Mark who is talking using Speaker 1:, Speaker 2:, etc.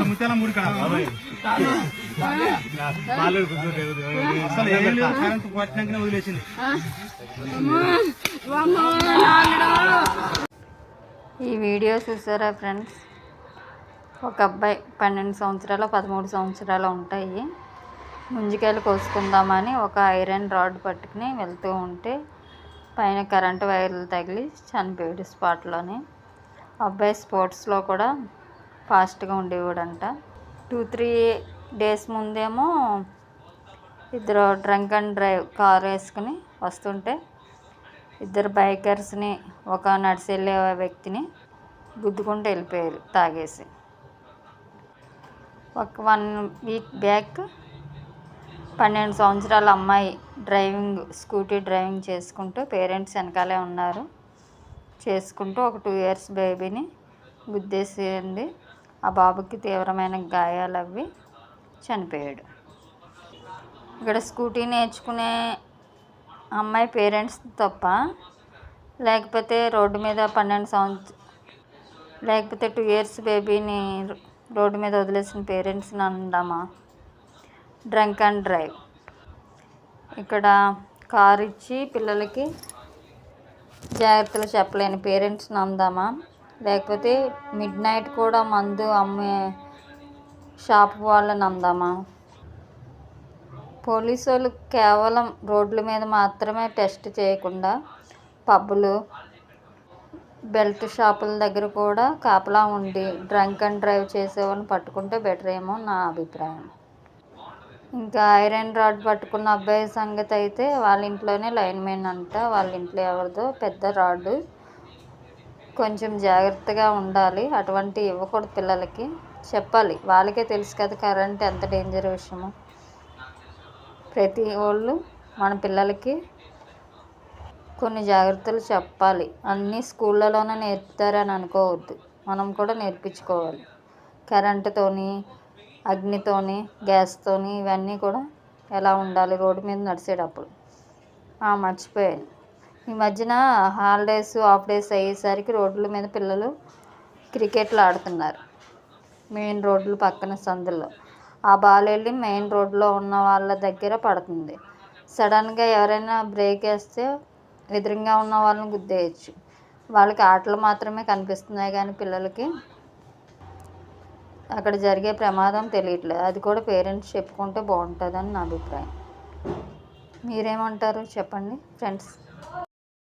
Speaker 1: ముత్యాల మూడు అసలు కరెంట్ కొట్టినాకనే వదిలేసింది.
Speaker 2: ఈ వీడియో చూసారా ఫ్రెండ్స్? ఒక అబ్బాయి 12 సంవత్సరాలు 13 సంవత్సరాలు ఉంటాయి. ముంజికాయలు కోసుకుందామని ఒక ఐరన్ రాడ్ పట్టుకుని వెళ్తూ ఉంటే పైన కరెంటు వైర్లు తగిలి చనిపోయాడు స్పాట్లోనే. అబ్బాయి స్పోర్ట్స్లో కూడా ఫాస్ట్గా ఉండేవాడంట. 2-3 డేస్ ముందేమో ఇద్దరు డ్రంక్ అండ్ డ్రైవ్ కారు వేసుకుని వస్తుంటే ఇద్దరు బైకర్స్ని ఒక నడిచి వెళ్ళే వ్యక్తిని గుద్దుకుంటూ వెళ్ళిపోయారు తాగేసి. ఒక 1 వీక్ బ్యాక్ 12 సంవత్సరాల అమ్మాయి స్కూటీ డ్రైవింగ్ చేసుకుంటూ పేరెంట్స్ వెనకాలే ఉన్నారు చేసుకుంటూ ఒక 2 years బేబీని గుద్దేసింది. ఆ బాబుకి తీవ్రమైన గాయాలు అవి చనిపోయాడు. ఇక్కడ స్కూటీ నేర్చుకునే అమ్మాయి పేరెంట్స్ తప్ప, లేకపోతే రోడ్డు మీద 2 years బేబీని రోడ్డు మీద వదిలేసిన పేరెంట్స్ని అందామా? Drunk and drive. ఇక్కడ కారు ఇచ్చి పిల్లలకి జాగ్రత్తలు చెప్పలేని పేరెంట్స్ని అందామా? లేకపోతే మిడ్ నైట్ కూడా మందు అమ్మే షాప్ వాళ్ళని అందామా? పోలీసు వాళ్ళు కేవలం రోడ్ల మీద మాత్రమే టెస్ట్ చేయకుండా పబ్బులు, బెల్ట్ షాపుల దగ్గర కూడా కాపలా ఉండి డ్రంక్ అండ్ డ్రైవ్ చేసేవాళ్ళని పట్టుకుంటే బెటర్ ఏమో నా అభిప్రాయం. ఇంకా ఐరన్ రాడ్ పట్టుకున్న అబ్బాయి సంగతి అయితే వాళ్ళ ఇంట్లోనే లైన్ మ్యాన్ అంట. వాళ్ళ ఇంట్లో ఎవరిదో పెద్ద రాడ్. కొంచెం జాగ్రత్తగా ఉండాలి. అటువంటి ఇవ్వకూడదు పిల్లలకి. చెప్పాలి, వాళ్ళకే తెలుసు కదా కరెంట్ ఎంత డేంజర్ విషయమో. ప్రతి వాళ్ళు మన పిల్లలకి కొన్ని జాగ్రత్తలు చెప్పాలి. అన్నీ స్కూళ్ళలోనే నేర్పుతారని అనుకోవద్దు, మనం కూడా నేర్పించుకోవాలి. కరెంటుతోని, అగ్నితోని, గ్యాస్తోని ఇవన్నీ కూడా ఎలా ఉండాలి రోడ్డు మీద నడిచేటప్పుడు. మర్చిపోయాను, ఈ మధ్యన హాలిడేస్ హాఫ్ డేస్ అయ్యేసరికి రోడ్ల మీద పిల్లలు క్రికెట్లు ఆడుతున్నారు మెయిన్ రోడ్లు పక్కన సందుల్లో. ఆ బాల్ వెళ్ళి మెయిన్ రోడ్లో ఉన్న వాళ్ళ దగ్గర పడుతుంది. సడన్గా ఎవరైనా బ్రేక్ వేస్తే ఎదురుగా ఉన్న వాళ్ళని గుద్దేయచ్చు. వాళ్ళకి ఆటలు మాత్రమే కనిపిస్తున్నాయి కానీ పిల్లలకి అక్కడ జరిగే ప్రమాదం తెలియట్లేదు. అది కూడా పేరెంట్స్ చెప్పుకుంటే బాగుంటుందని నా అభిప్రాయం. మీరేమంటారు చెప్పండి ఫ్రెండ్స్.